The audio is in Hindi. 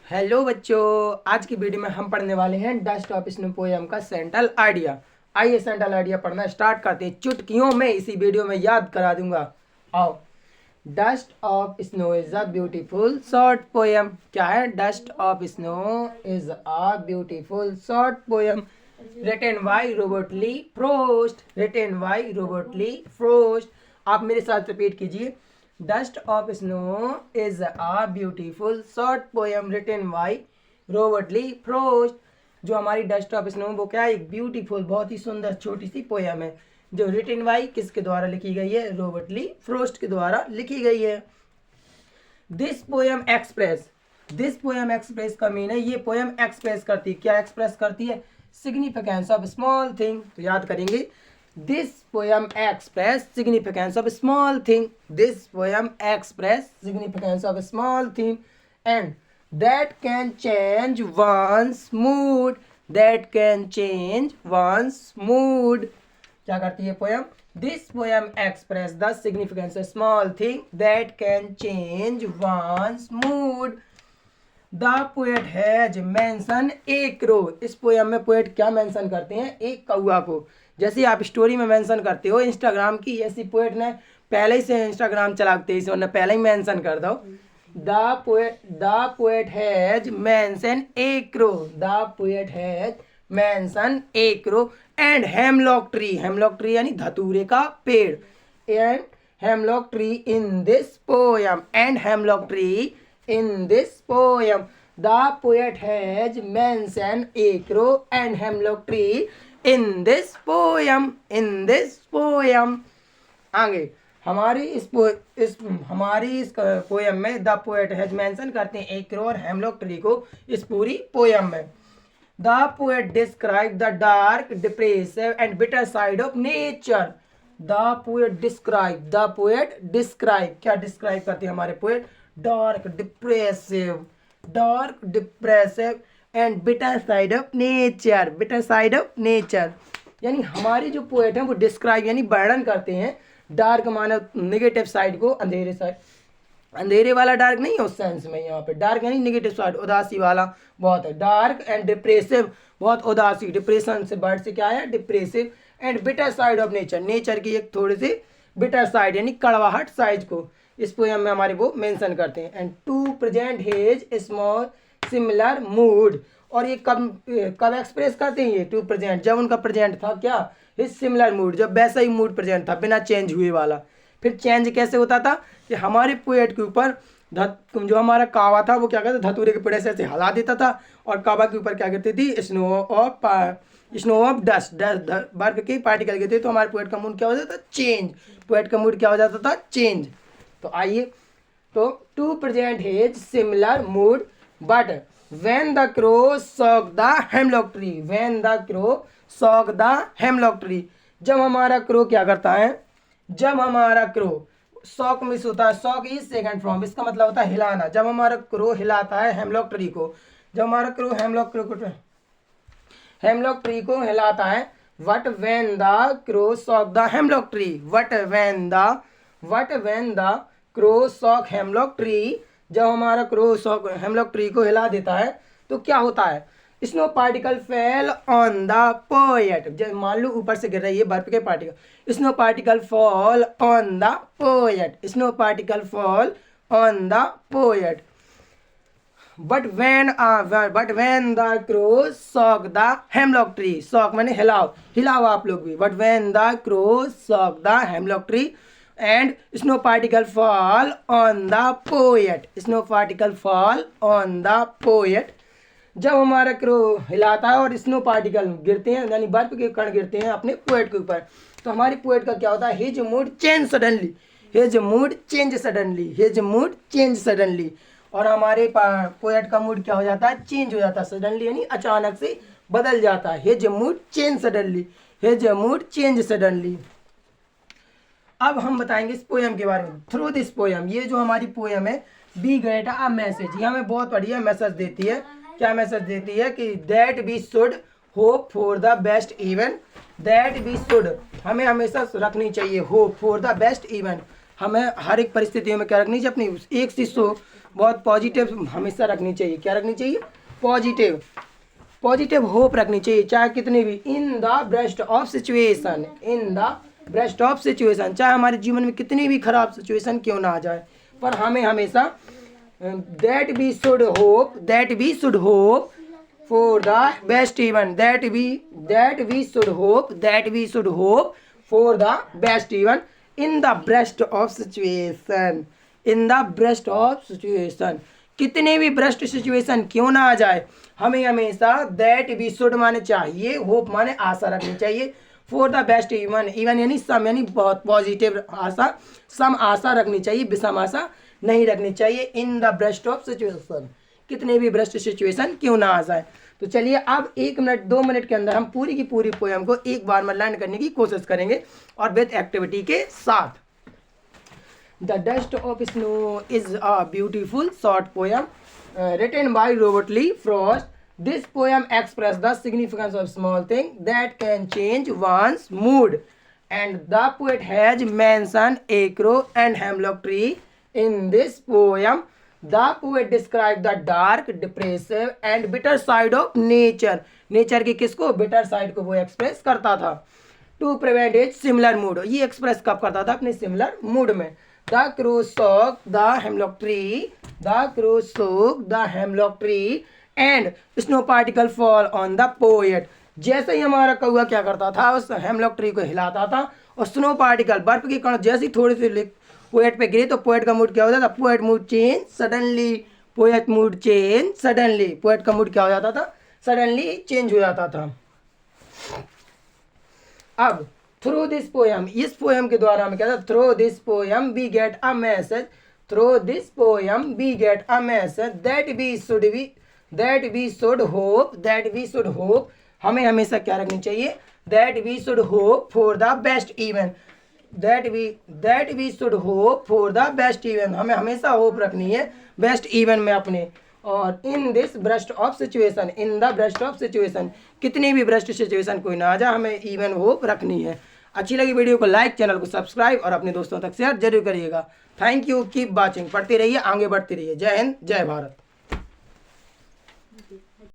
हेलो बच्चों, आज की वीडियो में हम पढ़ने वाले हैं डस्ट ऑफ स्नो पोयम का सेंट्रल आइडिया। आइए सेंट्रल आइडिया पढ़ना स्टार्ट करते हैं। चुटकियों में इसी वीडियो में याद करा दूंगा। आओ। Dust of snow is a beautiful short poem. क्या है? Dust of snow is a beautiful short poem written by Robert Lee Frost. Written by Robert Lee Frost. आप मेरे साथ रिपीट कीजिए। Dust of snow is a beautiful short poem written by Robert Lee Frost. जो हमारी डस्ट ऑफ स्नो वो क्या है? एक ब्यूटीफुल, बहुत ही सुंदर छोटी सी पोयम है जो रिटन बाय किसके द्वारा लिखी गई है? रॉबर्ट ली फ्रोस्ट के द्वारा लिखी गई है। दिस पोयम एक्सप्रेस का मीन है ये पोयम एक्सप्रेस करती है। क्या एक्सप्रेस करती है? Significance of small thing. तो याद करेंगे, this poem express significance of small thing. This poem express significance of small thing and that can change one's mood. That can change one's mood. क्या करती है poem? This poem express the significance small thing that can change one's mood. The poet has mention a crow. इस पोयम में पोएट क्या मेंशन करते हैं? एक कौआ को। जैसे आप स्टोरी में मेंशन करते हो इंस्टाग्राम की, ऐसी पोएट ने पहले ही से इंस्टाग्राम चलाते ही उन्होंने पहले ही मेंशन कर दो। The poet has mention a crow. The poet has mention a crow and hemlock tree. Hemlock tree यानी धतूरे का पेड़। And hemlock tree in this poem. And hemlock tree in this poem. The poet has mentioned a crow and hemlock tree in this poem. In this poem. आगे हमारी इस पोयम में द पोएट हैज मेंशन करते हैं एक क्रो और हेमलॉक ट्री को इस पूरी पोयम में। The poet describe the dark, depressive and bitter side of nature. The poet describe क्या डिस्क्राइब करते हैं हमारे poet? Dark depressive and bitter side of nature. Bitter side of nature यानी हमारी जो पोएट है वो डिस्क्राइब यानी वर्णन करते हैं डार्क माना नेगेटिव साइड को, अंधेरे साइड। अंधेरे वाला डार्क नहीं है उस सेंस में, यहाँ पे डार्क यानी नेगेटिव साइड, उदासी वाला बहुत है। डार्क एंड डिप्रेसिव, बहुत उदासी, डिप्रेशन से वर्ड से क्या है? Depressive. And bitter side of nature, nature की एक थोड़ी सी बिटर साइड यानी कड़वाहट साइड को इस पोयम में हमारे वो मेंशन करते हैं। And to present has small similar mood. और ये कब एक्सप्रेस करते हैं ये? टू प्रेजेंट, जब उनका प्रेजेंट था क्या? हिज सिमिलर मूड, जब वैसा ही मूड प्रेजेंट था बिना चेंज हुए वाला। फिर चेंज कैसे होता था कि हमारे पोएट के ऊपर जो हमारा कावा था वो क्या करता? धतूरे के पेड़ से ऐसे हिला देता था और कावा के ऊपर क्या करती थी? स्नो ऑफ डस्ट, बर्फ के पार्टिकल गिरते तो हमारे पोएट का मूड क्या हो जाता था? चेंज। पोएट का मूड क्या हो जाता था? चेंज। तो आइए, तो to present has similar mood but when the crow shook the hemlock tree. When the crow shook the hemlock tree, जब हमारा क्रो क्या करता है? जब हमारा क्रो सॉक मिस होता है, सॉक इज सेकंड फ्रॉम, इसका मतलब होता है हिलाना। जब हमारा क्रो हिलाता है हेमलॉक ट्री को, जब हमारा क्रो हेमलॉक ट्री को हिलाता है। But when the crow shook the hemlock tree. But when the crow shook hemlock tree, जब हमारा क्रो सॉक हेमलॉक ट्री को हिला देता है तो क्या होता है? Snow particle fell on the poet. जब मान लो ऊपर से गिर रही है बर्फ के particle, snow particle fall on the poet. Snow particle fall on the poet. But when the crow shook the hemlock tree. Shook मैंने हिलाओ आप लोग भी। But when the crow shook the hemlock tree and snow particle fall on the poet. Snow particle fall on the poet. जब हमारा क्रो हिलाता है और स्नो पार्टिकल गिरते हैं यानी बर्फ के कण गिरते हैं अपने पोएट के ऊपर, तो हमारी पोएट का क्या होता है? His mood change suddenly. His mood change suddenly. His mood change suddenly. और हमारे पोएट का मूड क्या हो जाता है? चेंज हो जाता है। सडनली यानी अचानक से बदल जाता है। His mood change suddenly. His mood change suddenly. अब हम बताएंगे इस पोयम के बारे में। थ्रू दिस पोयम, ये जो हमारी पोयम है, बी गेट अ मैसेज, ये हमें बहुत बढ़िया मैसेज देती है। क्या मैसेज देती है? कि that we should hope for the best even. That we should, हमें हमेशा रखनी चाहिए hope for the best even. हमें हर एक परिस्थितियों में क्या रखनी चाहिए? अपनी एक चीज बहुत पॉजिटिव हमेशा रखनी चाहिए। क्या रखनी चाहिए? पॉजिटिव, पॉजिटिव होप रखनी चाहिए, चाहे कितनी भी in the breast of situation, in the breast of situation, चाहे हमारे जीवन में कितनी भी खराब सिचुएशन क्यों ना आ जाए, पर हमें हमेशा that we should hope for the best even, that we should hope for the best even in the breast of situation, in the breast of situation, कितने भी ब्रेस्ट सिचुएशन क्यों ना आ जाए, हमें हमेशा दैट वी शुड माने चाहिए, होप माने आशा रखनी चाहिए, for the best even, even यानी सम यानी बहुत पॉजिटिव आशा, सम आशा रखनी चाहिए, विषम आशा नहीं रखनी चाहिए, in the breast of situation, कितने भी ब्रेस्ट सिचुएशन क्यों ना आ जाए। तो चलिए अब 1 मिनट 2 मिनट के अंदर हम पूरी की पूरी पोएम को एक बार में लर्न करने की कोशिश करेंगे और विद एक्टिविटी के साथ। The Dust of Snow is a beautiful short poem written by Robert Lee Frost. This poem expresses the significance of small things that can change one's mood. And the poet has mentioned a crow and hemlock tree. In this poem, the poet describes the dark, depressive and bitter side of nature. Nature की किसको? bitter side को वो express करता था। To prevent its similar mood, ये express कब करता था? अपने similar mood में। The crow shook the hemlock tree, the crow shook the hemlock tree and snow particle fall on the poet. जैसे ही हमारा कौवा क्या करता था, उस हेमलॉक ट्री को हिलाता था और स्नो पार्टिकल बर्फ की कण जैसी थोड़ी सी पोएट पे गिरी तो पोएट का मूड क्या हो जाता? Poet mood change suddenly, poet mood change suddenly, poet का मूड क्या हो जाता था? सडनली चेंज हो जाता था। अब थ्रू दिस पोएम, इस पोएम के द्वारा हमें क्या था? Through this poem we get a message, through this poem we get a message that we should hope, हमें हमेशा क्या रखनी चाहिए? That we should hope for the best even, that we should hope for the best even, हमें हमेशा होप रखनी है बेस्ट इवन में अपने। और in this breast of situation, in the breast of situation, कितनी भी ब्रेस्ट सिचुएशन कोई ना आ जाए, हमें इवन होप रखनी है। अच्छी लगी वीडियो को लाइक, चैनल को सब्सक्राइब और अपने दोस्तों तक शेयर जरूर करिएगा। थैंक यू, कीप वॉचिंग, पढ़ते रहिए, आगे बढ़ते रहिए। जय हिंद, जय भारत।